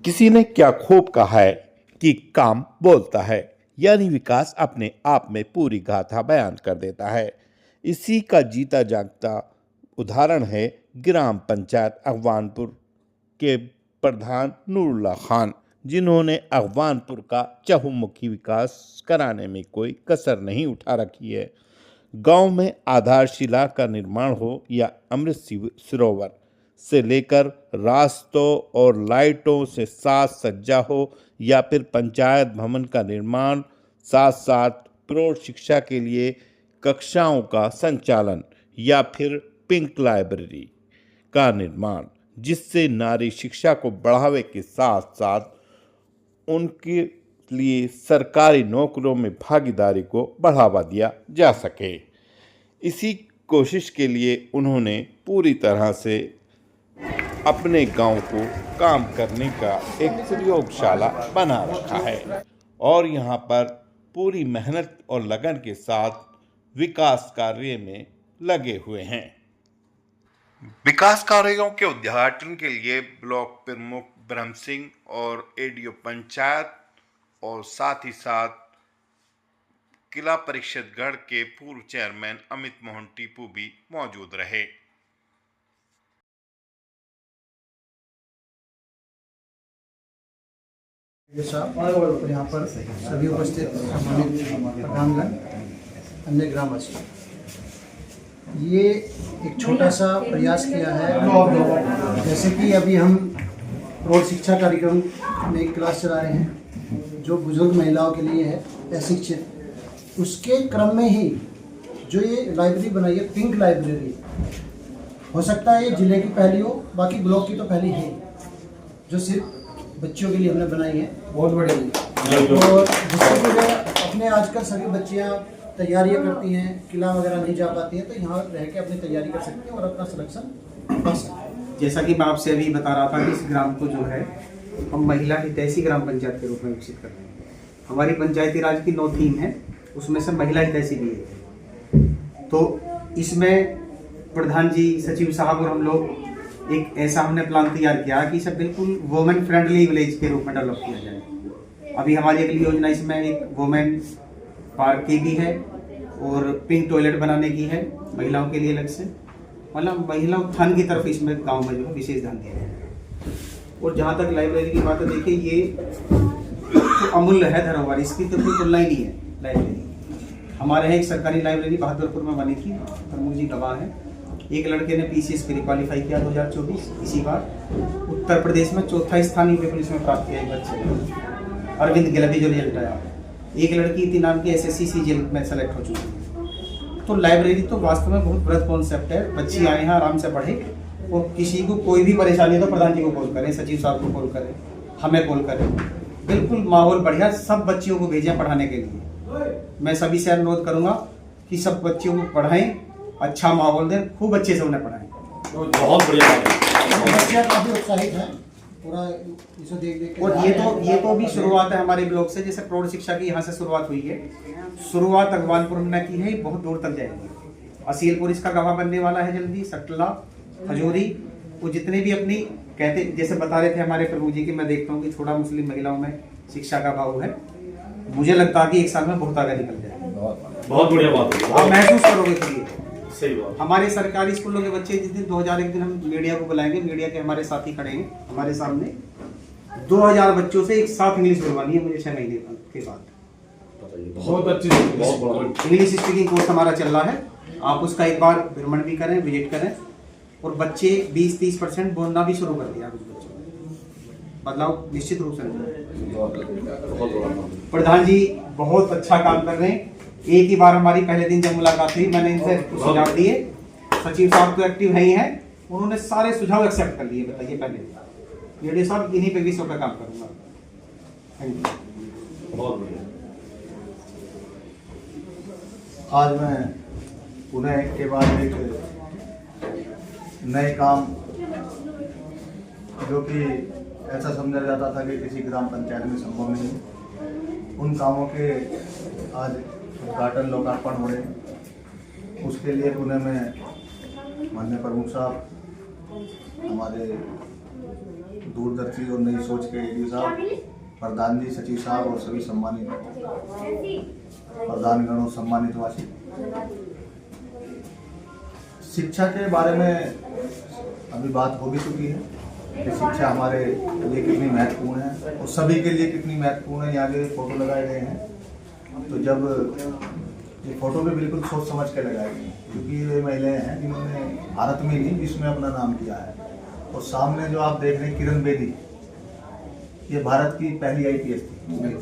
किसी ने क्या खूब कहा है कि काम बोलता है, यानी विकास अपने आप में पूरी गाथा बयान कर देता है। इसी का जीता जागता उदाहरण है ग्राम पंचायत अगवानपुर के प्रधान नूरुल्लाह खान, जिन्होंने अगवानपुर का चहुमुखी विकास कराने में कोई कसर नहीं उठा रखी है। गांव में आधारशिला का निर्माण हो या अमृत सरोवर से लेकर रास्तों और लाइटों से साज सज्जा हो या फिर पंचायत भवन का निर्माण, साथ साथ प्रौढ़ शिक्षा के लिए कक्षाओं का संचालन या फिर पिंक लाइब्रेरी का निर्माण, जिससे नारी शिक्षा को बढ़ावे के साथ साथ उनके लिए सरकारी नौकरियों में भागीदारी को बढ़ावा दिया जा सके। इसी कोशिश के लिए उन्होंने पूरी तरह से अपने गांव को काम करने का एक प्रयोगशाला बना रखा है और यहां पर पूरी मेहनत और लगन के साथ विकास कार्य में लगे हुए हैं। विकास कार्यों के उद्घाटन के लिए ब्लॉक प्रमुख ब्रह्म सिंह और एडीओ पंचायत और साथ ही साथ किला परिषद गढ़ के पूर्व चेयरमैन अमित मोहन टीपू भी मौजूद रहे। और यहाँ पर सभी उपस्थित सम्मानित प्रधानगण, अन्य ग्रामवासी, ये एक छोटा सा प्रयास किया है। जैसे कि अभी हम प्रौढ़ शिक्षा कार्यक्रम में एक क्लास चला रहे हैं जो बुजुर्ग महिलाओं के लिए है अशिक्षित, उसके क्रम में ही जो ये लाइब्रेरी बनाई है, पिंक लाइब्रेरी, हो सकता है ये जिले की पहली हो, बाकी ब्लॉक की तो पहली है, जो सिर्फ बच्चों के लिए हमने बनाई है। बहुत बढ़िया। और जिससे मुझे अपने आजकल सभी बच्चियाँ तैयारियाँ करती हैं, किला वगैरह नहीं जा पाती हैं, तो यहाँ रह के अपनी तैयारी कर सकती हैं और अपना सिलेक्शन कर सकते हैं। जैसा कि मैं आपसे अभी बता रहा था कि इस ग्राम को जो है हम महिला हितैषी ग्राम पंचायत के रूप में विकसित कर रहे हैं। हमारी पंचायती राज की 9 थीम है, उसमें से महिला हितैषी भी है। तो इसमें प्रधान जी, सचिव साहब और हम लोग एक ऐसा हमने प्लान तैयार किया कि इसे बिल्कुल वुमेन फ्रेंडली विलेज के रूप में डेवलप किया जाए। अभी हमारी अगली योजना इसमें एक वुमेन पार्क की भी है और पिंक टॉयलेट बनाने की है महिलाओं के लिए अलग से, मतलब महिला उत्थान की तरफ इसमें गांव में जो है विशेष ध्यान दिया है। और जहाँ तक लाइब्रेरी की बात है, देखिए ये तो अमूल्य है धरोहर, इसकी तो कोई तुलना ही नहीं है। लाइब्रेरी हमारे यहाँ एक सरकारी लाइब्रेरी बहादुरपुर में बनी थी, प्रमुख जी गवाह है। एक लड़के ने पीसीएस प्री क्वालिफाई किया 2024, इसी बार उत्तर प्रदेश में 4था स्थान यूपी पुलिस में प्राप्त किया एक बच्चे ने, अरविंद गिलबी जो रिजल्ट आया। एक लड़की इतनी नाम की एसएससी सीजीएल में सेलेक्ट हो चुकी है। तो लाइब्रेरी तो वास्तव में बहुत बृहद कॉन्सेप्ट है। बच्ची आए हैं, आराम से पढ़े, और किसी को कोई भी परेशानी तो प्रधान जी को कॉल करें, सचिव साहब को कॉल करें, हमें कॉल करें, बिल्कुल माहौल बढ़िया। सब बच्चियों को भेजें पढ़ाने के लिए। मैं सभी से अनुरोध करूंगा कि सब बच्चियों को पढ़ाएं, अच्छा माहौल दें, खूब अच्छे से उन्हें पढ़ाएं। तो बहुत बढ़िया बात है। बच्चे काफी उत्साहित हैं पूरा इसे देख के। और ये तो भी शुरुआत है हमारे ब्लॉक से। जैसे प्रौढ़ शिक्षा की यहाँ से शुरुआत हुई है, शुरुआत अगवानपुर में की है, बहुत दूर तक जाएगी। असीलपुर इसका गवाह बनने वाला है जल्दी, सटला, खजूरी, वो जितने भी अपनी कहते, जैसे बता रहे थे हमारे प्रभु जी की, मैं देखता हूँ कि थोड़ा मुस्लिम महिलाओं में शिक्षा का भाव है। मुझे लगता है कि 1 साल में बहुत आगे निकल जाए। बहुत बढ़िया बात है। आप महसूस करोगे फिर ये सही बात। हमारे सरकारी स्कूलों के बच्चे जिस दिन 2001 दिन हम मीडिया को बुलाएंगे, मीडिया के हमारे साथी खड़े हैं हमारे सामने, 2000 बच्चों से एक साथ इंग्लिश बोलवानी है मुझे 6 महीने के बाद। बहुत अच्छी, बहुत बड़ा इंग्लिश स्पीकिंग कोर्स हमारा चल रहा है। आप उसका एक बार भ्रमण भी करें, विजिट करें। और बच्चे 20-30% बोलना भी शुरू कर दिया कुछ बच्चों ने। बदलाव निश्चित रूप से। प्रधान जी बहुत अच्छा काम कर रहे हैं। एक ही बार हमारी पहले दिन जब मुलाकात हुई, मैंने इनसे सुझाव दिए, सचिव साहब तो एक्टिव ही हैं, उन्होंने सारे सुझाव एक्सेप्ट कर लिए। बताइए, पहले ये साहब इन्हीं पे विषयों पर काम करूंगा। Thank you. बहुत बढ़िया। आज मैं पुनः एक के बाद एक नए काम, जो कि ऐसा समझा जाता था कि किसी ग्राम पंचायत में संभव नहीं, उन कामों के आज उद्घाटन लोकार्पण हो रहे हैं। उसके लिए पुणे में माननीय प्रमुख साहब, हमारे दूरदर्शी और नई सोच के एडीओ साहब, प्रधान जी, सचिव साहब और सभी सम्मानित प्रधानगण और सम्मानित वासी। शिक्षा के बारे में अभी बात हो भी चुकी है कि शिक्षा हमारे लिए कितनी महत्वपूर्ण है और सभी के लिए कितनी महत्वपूर्ण है। यहाँ जो फोटो लगाए गए हैं, तो जब ये फोटो भी बिल्कुल सोच समझ के लगाई गई, क्योंकि ये महिलाएं हैं जिन्होंने भारत में नहीं विश्व में अपना नाम किया है। और सामने जो आप देख रहे हैं किरण बेदी, ये भारत की पहली IPS थी।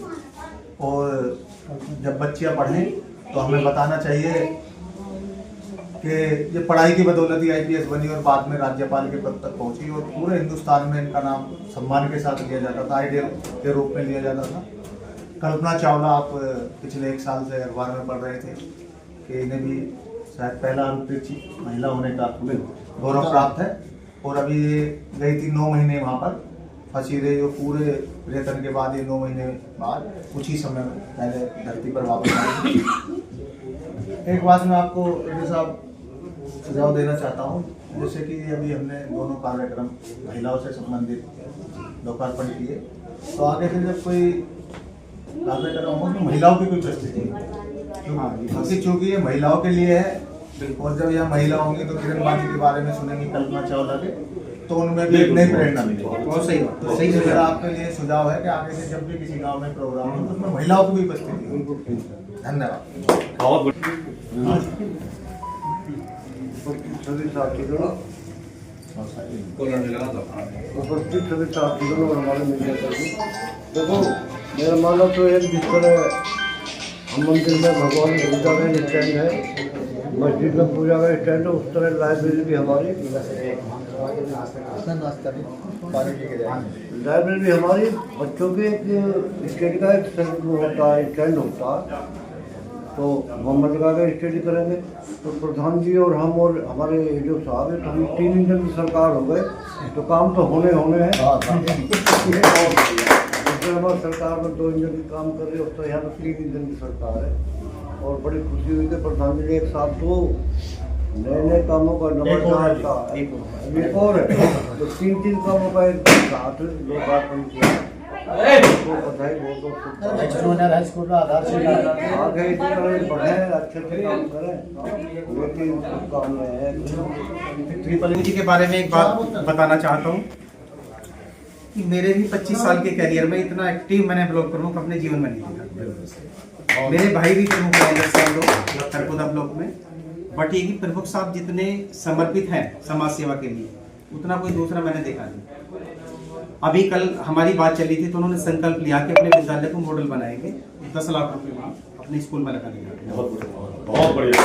और जब बच्चियां पढ़ें तो हमें बताना चाहिए कि ये पढ़ाई की बदौलत ही IPS बनी और बाद में राज्यपाल के पद तक पहुंची और पूरे हिंदुस्तान में इनका नाम सम्मान के साथ लिया जाता था, आइडियल के रूप में लिया जाता था। कल्पना चावला, आप पिछले 1 साल से अखबार में पढ़ रहे थे कि इन्हें भी शायद पहला अंतरिक्ष महिला होने का गौरव प्राप्त है। और अभी गई थी 9 महीने वहाँ पर फंसी रही और पूरे वेतन के बाद ये 9 महीने बाद कुछ ही समय पहले धरती पर वापस आई। एक बात मैं आपको एडीओ साहब सुझाव देना चाहता हूँ, जैसे कि अभी हमने दोनों कार्यक्रम महिलाओं से संबंधित लोकार्पण किए, तो आगे से जब कोई कार्यक्रम हो तो महिलाओं की कोई उपस्थिति क्योंकि चूंकि ये महिलाओं के लिए है। और जब यहाँ महिला होंगी तो किरण बेदी के बारे में सुनेंगी, कल्पना चावला के, तो उनमें भी एक नई प्रेरणा मिलेगी। बहुत सही बात। तो सही मेरा आपके लिए सुझाव है कि आगे से जब भी किसी गांव में प्रोग्राम हो तो उसमें महिलाओं की भी उपस्थिति हो। धन्यवाद। बहुत सभी साथीगणों, उपस्थित सभी साथीगणों और हमारे मीडिया कर्मी, देखो मेरा मानना तो एक जिस तरह हम मंदिर में भगवान पूजा का स्टैंड है, मस्जिद में पूजा का स्टैंड है, उस तरह लाइब्रेरी भी हमारी बच्चों के एक स्टडी का एक होता है, स्टैंड होता है, तो मोहम्मद लगा के स्टडी करेंगे। तो प्रधान जी और हम और हमारे जो साहब है, तो हम 3 इंजन की सरकार हो गए, तो काम तो होने हैं। हमारी सरकार में 2 इंजन की काम कर रही है, तो यहाँ पर 3 इंजन की सरकार है। और बड़ी खुशी हुई कि प्रधान जी ने एक साथ 2 नए कामों का नंबर था, एक और है, तो 3 कामों का एक साथ लोकार्पण किया। बधाई बहुत हाई स्कूल का आधार आगे इसी तरह बढ़े, अच्छे काम करें, लेकिन काम में है। जी के बारे में एक बात बताना चाहता हूँ कि मेरे भी 25 साल के करियर में इतना एक्टिव मैंने ब्लॉक प्रमुख अपने जीवन में नहीं देखा। मेरे भाई भी प्रमुख हैं 10 साल लोग खरपुदा ब्लॉक में, बट ये कि प्रमुख साहब जितने समर्पित हैं समाज सेवा के लिए, उतना कोई दूसरा मैंने देखा नहीं। अभी कल हमारी बात चली थी तो उन्होंने संकल्प लिया कि अपने विद्यालय को मॉडल बनाएंगे, 10 लाख रुपए अपने स्कूल में लगा देंगे। बहुत बढ़िया।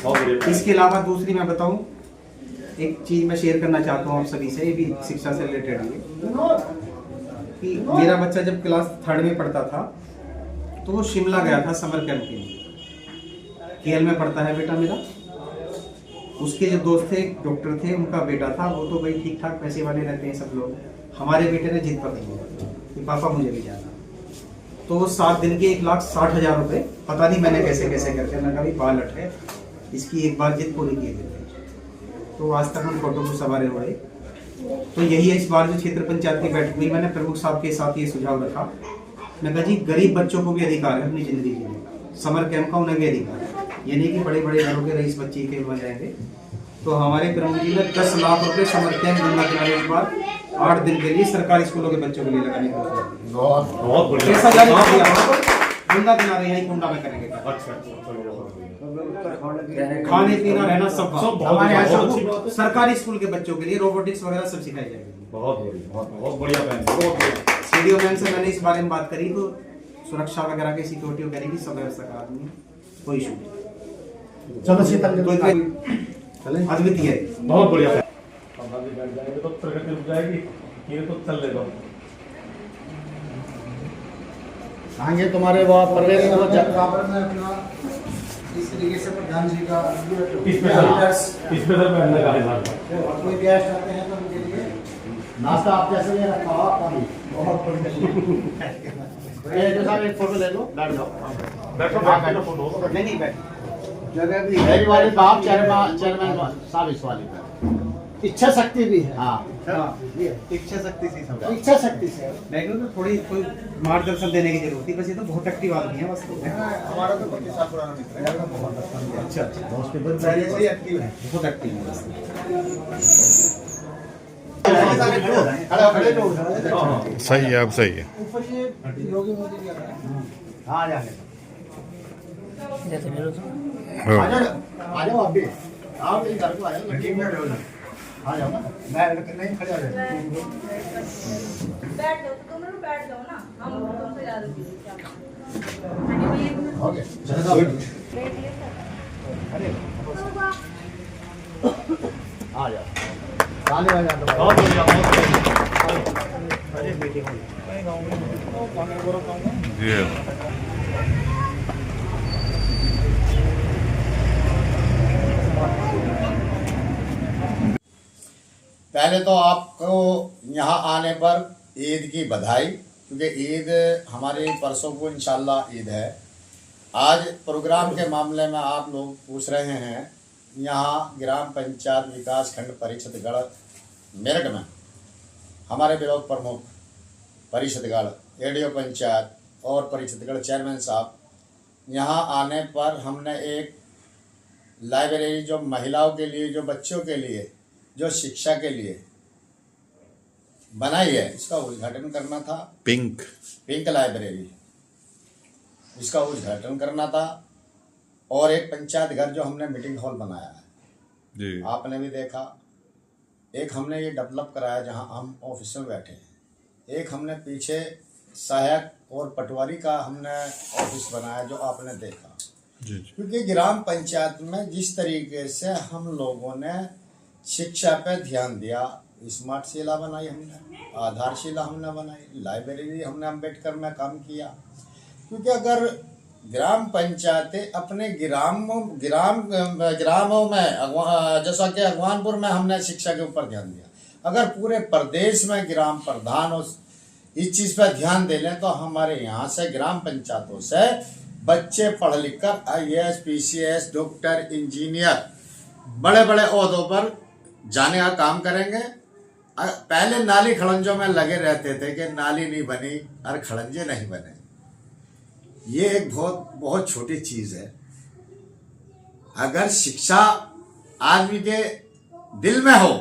और इसके अलावा दूसरी मैं बताऊं, एक चीज मैं शेयर करना चाहता हूँ आप सभी से, ये भी शिक्षा से रिलेटेड है कि मेरा बच्चा जब क्लास 3rd में पढ़ता था तो वो शिमला गया था समर कैंप के लिए। केएल में पढ़ता है बेटा मेरा, उसके जो दोस्त थे डॉक्टर थे, उनका बेटा था, वो तो भाई ठीक ठाक पैसे वाले रहते हैं सब लोग। हमारे बेटे ने जिद पकड़ी कि पापा मुझे भी जाना, तो वो 7 दिन के 1,60,000 रुपए, पता नहीं मैंने कैसे करके, मैंने कहा भाई बालट है, इसकी एक बार जिद पूरी की देते। तो आज तक हम फोटो को सवारे हुए। तो यही है, इस बार जो क्षेत्र पंचायत की बैठक हुई, मैंने प्रमुख साहब के साथ ये सुझाव रखा, मैं कहा जी गरीब बच्चों को भी अधिकार है अपनी जिंदगी जीने का, समर कैंप का उन्हें भी अधिकार है, ये नहीं कि बड़े बड़े घरों के रईस बच्चे के बन जाएंगे। तो हमारे प्रमुख जी ने 10 लाख रुपए समर कैंप गंगा किनारे इस बार 8 दिन के लिए सरकारी स्कूलों के बच्चों के लिए लगाने का बहुत बढ़िया। गंगा किनारे यही कुंडा में करेंगे। खाने पीना रहना सब हमारे यहाँ सब सरकारी स्कूल के बच्चों के लिए रोबोटिक्स वगैरह सब सिखाई जाएगी। बहुत बढ़िया बहन, बहुत बढ़िया। सीडीओ मैम से मैंने इस बारे में बात करी, तो सुरक्षा वगैरह की सिक्योरिटी वगैरह की सब व्यवस्था करा दूंगी, कोई इशू नहीं। चलो शीतल अद्वितीय है। बहुत बढ़िया बहन। तो प्रगति रुक जाएगी, ये तो चल लेगा। आगे तुम्हारे वहाँ प्रवेश में अपना इस तरीके से प्रधान जी का स्पेशल बहन लगा है। कोई गेस्ट आते हैं तो उनके लिए नाश्ता आप जैसे ये रखा हुआ आपका भी बहुत बढ़िया। जो साहब एक फोटो ले लो, बैठ जाओ, बैठो फोटो। नहीं बैठ जगह भी है वाली बाप चेयरमैन साहब इस वाली पे इच्छा शक्ति भी है। हाँ ये इच्छा शक्ति से समझा। इच्छा शक्ति से लेकिन तो थोड़ी कोई मार्गदर्शन देने की जरूरत थी, बस ये तो बहुत एक्टिव आदमी है बस। हमारा तो 25 साल पुराना मित्र है। अच्छा अच्छा, पहले से ही एक्टिव है। बहुत एक्टिव है बस। खड़े लोग सही है, अब सही है। ऊपर ये योगी मोदी जी आ रहे हैं। हाँ जाने हाँ। आ जाओ आप भी। आप मेरे घर को आ जाओ। आ जाओ ना, मैं नहीं खड़े हो जाए। बैठ जाओ, तुम लोग बैठ जाओ ना, हम तुमसे ज्यादा हो गया चलो आ जाओ। ताली बजा दो। बहुत बढ़िया, बहुत बढ़िया। पहले तो आपको यहाँ आने पर ईद की बधाई, क्योंकि ईद हमारी परसों को इंशाल्लाह ईद है। आज प्रोग्राम के मामले में आप लोग पूछ रहे हैं, यहाँ ग्राम पंचायत विकास खंड परिषदगढ़ मेरठ में हमारे ब्लॉक प्रमुख परिषदगढ़, एडीओ पंचायत और परिषदगढ़ चेयरमैन साहब, यहाँ आने पर हमने एक लाइब्रेरी जो महिलाओं के लिए, जो बच्चों के लिए, जो शिक्षा के लिए बनाई है, इसका उद्घाटन करना था। पिंक लाइब्रेरी, इसका उद्घाटन करना था। और एक पंचायत घर जो हमने मीटिंग हॉल बनाया है, जी, आपने भी देखा। एक हमने ये डेवलप कराया जहां हम ऑफिस में बैठे हैं। एक हमने पीछे सहायक और पटवारी का हमने ऑफिस बनाया जो आपने देखा। जी, क्योंकि ग्राम पंचायत में जिस तरीके से हम लोगों ने शिक्षा पे ध्यान दिया, स्मार्ट शिला बनाई हमने, आधारशिला हमने बनाई, लाइब्रेरी हमने अम्बेडकर में काम किया। क्योंकि अगर ग्राम पंचायतें अपने ग्रामों में जैसा कि अगवानपुर में हमने शिक्षा के ऊपर ध्यान दिया, अगर पूरे प्रदेश में ग्राम प्रधान इस चीज़ पर ध्यान दे लें तो हमारे यहाँ से ग्राम पंचायतों से बच्चे पढ़ लिख कर IAS, PCS, डॉक्टर, इंजीनियर, बड़े बड़े ओहदों पर जाने का काम करेंगे। पहले नाली खड़ंजों में लगे रहते थे कि नाली नहीं बनी और खड़ंजे नहीं बने। ये एक बहुत छोटी चीज़ है। अगर शिक्षा आदमी के दिल में हो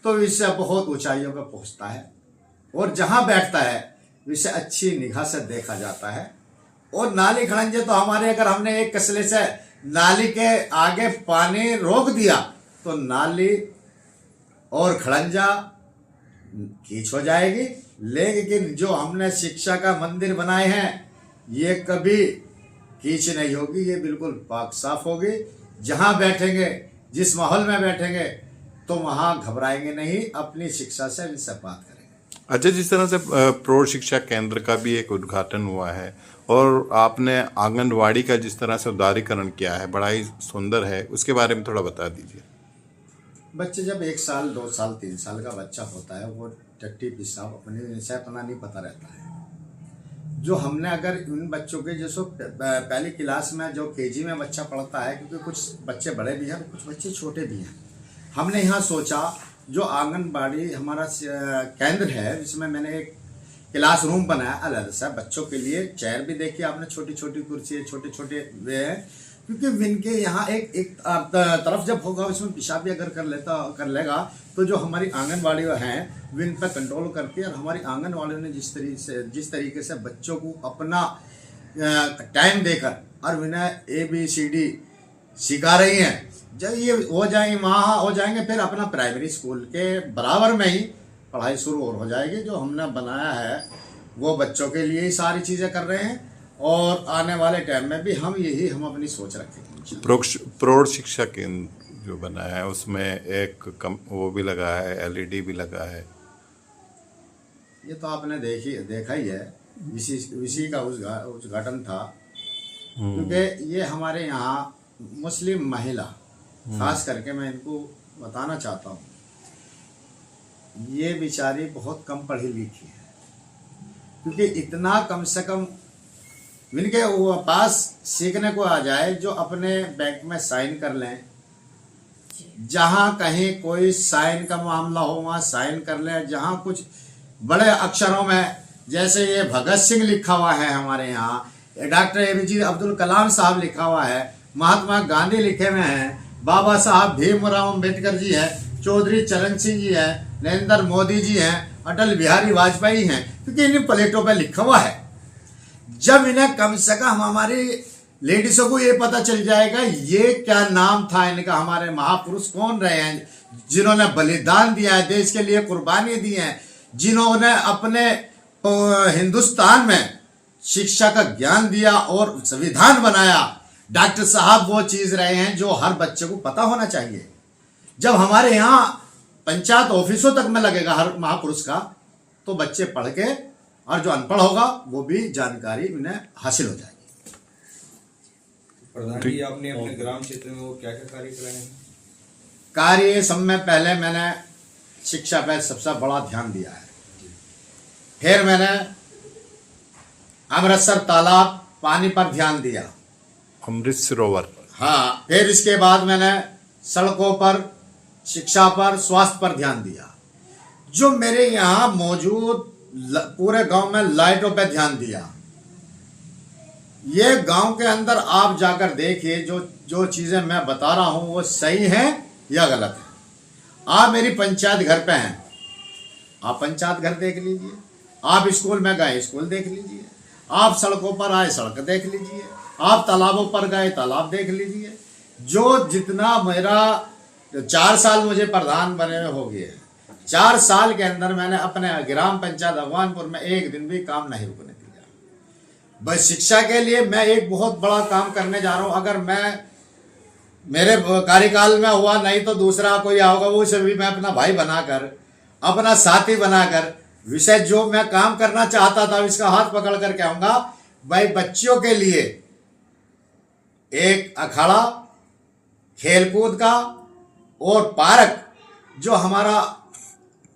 तो इससे बहुत ऊंचाइयों पर पहुंचता है, और जहां बैठता है इसे अच्छी निगाह से देखा जाता है। और नाली खड़ंजे तो हमारे, अगर हमने एक कसले से नाली के आगे पानी रोक दिया तो नाली और खड़ंजा कीच हो जाएगी। लेकिन जो हमने शिक्षा का मंदिर बनाए हैं ये कभी कीच नहीं होगी, ये बिल्कुल पाक साफ होगी। जहां बैठेंगे, जिस माहौल में बैठेंगे तो वहां घबराएंगे नहीं, अपनी शिक्षा से इनसे बात करेंगे। अच्छा, जिस तरह से प्रौढ़ शिक्षा केंद्र का भी एक उद्घाटन हुआ है और आपने आंगनवाड़ी का जिस तरह से उदारीकरण किया है, बड़ा ही सुंदर है, उसके बारे में थोड़ा बता दीजिए। बच्चे जब 1 साल, 2 साल, 3 साल का बच्चा होता है, वो टट्टी पेशाब अपने से अपना नहीं पता रहता है। जो हमने अगर उन बच्चों के जैसो पहली क्लास में जो KG में बच्चा पढ़ता है, क्योंकि कुछ बच्चे बड़े भी हैं और कुछ बच्चे छोटे भी हैं, हमने यहाँ सोचा जो आंगनबाड़ी हमारा केंद्र है, जिसमें मैंने एक क्लासरूम बनाया अलग से बच्चों के लिए। चेयर भी देखिए आपने, छोटी छोटी कुर्सी, छोटे छोटे वे हैं, क्योंकि विन के यहाँ एक तरफ जब होगा उसमें पेशाब भी अगर कर लेगा तो जो हमारी आंगनबाड़ी हैं विन पर कंट्रोल करती है। और हमारी आंगनबाड़ी ने जिस तरीके से बच्चों को अपना टाइम देकर और विनय ABCD सिखा रही हैं, जब ये हो जाएंगे, वहाँ हो जाएंगे, फिर अपना प्राइमरी स्कूल के बराबर में ही पढ़ाई शुरू और हो जाएगी। जो हमने बनाया है वो बच्चों के लिए ही सारी चीज़ें कर रहे हैं, और आने वाले टाइम में भी हम अपनी सोच रखेंगे। प्रौढ़ शिक्षा केंद्र जो बनाया है उसमें एक वो भी लगा है, LED भी लगा है। ये तो आपने देखा ही है, इसी का उद्घाटन था। क्योंकि ये हमारे यहाँ मुस्लिम महिला, खास करके मैं इनको बताना चाहता हूँ, ये बेचारी बहुत कम पढ़ी लिखी है। क्योंकि इतना कम से कम इनके पास सीखने को आ जाए जो अपने बैंक में साइन कर लें, जहां कहीं कोई साइन का मामला हो वहां साइन कर ले, जहां कुछ बड़े अक्षरों में, जैसे ये भगत सिंह लिखा हुआ है हमारे यहाँ, डॉक्टर APJ अब्दुल कलाम साहब लिखा हुआ है, महात्मा गांधी लिखे हुए हैं, बाबा साहब भीमराव अम्बेडकर जी है, चौधरी चरण सिंह जी है, नरेंद्र मोदी जी हैं, अटल बिहारी वाजपेयी हैं, क्योंकि इन प्लेटों पे लिखा हुआ है। जब इन्हें कम से कम हमारी लेडीजों को ये पता चल जाएगा ये क्या नाम था इनका, हमारे महापुरुष कौन रहे हैं, जिन्होंने बलिदान दिया है, देश के लिए कुर्बानी दी है, जिन्होंने अपने हिंदुस्तान में शिक्षा का ज्ञान दिया और संविधान बनाया। डॉक्टर साहब वो चीज रहे हैं जो हर बच्चे को पता होना चाहिए। जब हमारे यहाँ पंचायत ऑफिसों तक में लगेगा हर महापुरुष का, तो बच्चे पढ़ के, और जो अनपढ़ होगा वो भी जानकारी उन्हें हासिल हो जाएगी। प्रधान जी, आपने अपने ग्राम क्षेत्र में वो क्या क्या कार्य कराए हैं? कार्य समय पहले मैंने शिक्षा पर सबसे बड़ा ध्यान दिया है। फिर मैंने अमृतसर तालाब पानी पर ध्यान दिया, अमृत सरोवर। हाँ, फिर इसके बाद मैंने सड़कों पर, शिक्षा पर, स्वास्थ्य पर ध्यान दिया। जो मेरे यहाँ मौजूद पूरे गांव में लाइटों पर ध्यान दिया। ये गांव के अंदर आप जाकर देखिए, जो चीजें मैं बता रहा हूं वो सही है या गलत है। आप मेरी पंचायत घर पे हैं, आप पंचायत घर देख लीजिए, आप स्कूल में गए स्कूल देख लीजिए, आप सड़कों पर आए सड़क देख लीजिए, आप तालाबों पर गए तालाब देख लीजिए। जो जितना मेरा 4 साल मुझे प्रधान बने हुए हो गए, 4 साल के अंदर मैंने अपने ग्राम पंचायत भगवानपुर में एक दिन भी काम नहीं रुकने दिया। बस शिक्षा के लिए मैं एक बहुत बड़ा काम करने जा रहा हूं। अगर मैं मेरे कार्यकाल में हुआ नहीं तो दूसरा कोई होगा, वो सभी मैं अपना भाई बनाकर, अपना साथी बनाकर, विषय जो मैं काम करना चाहता था इसका हाथ पकड़ कर के आऊंगा। भाई बच्चियों के लिए एक अखाड़ा खेलकूद का और पार्क, जो हमारा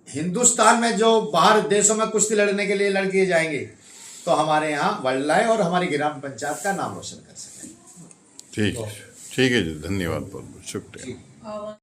हिंदुस्तान में जो बाहर देशों में कुश्ती लड़ने के लिए लड़के जाएंगे तो हमारे यहाँ वर्ल्ड लाए और हमारी ग्राम पंचायत का नाम रोशन कर सकें। ठीक है जी, धन्यवाद, बहुत बहुत शुक्रिया।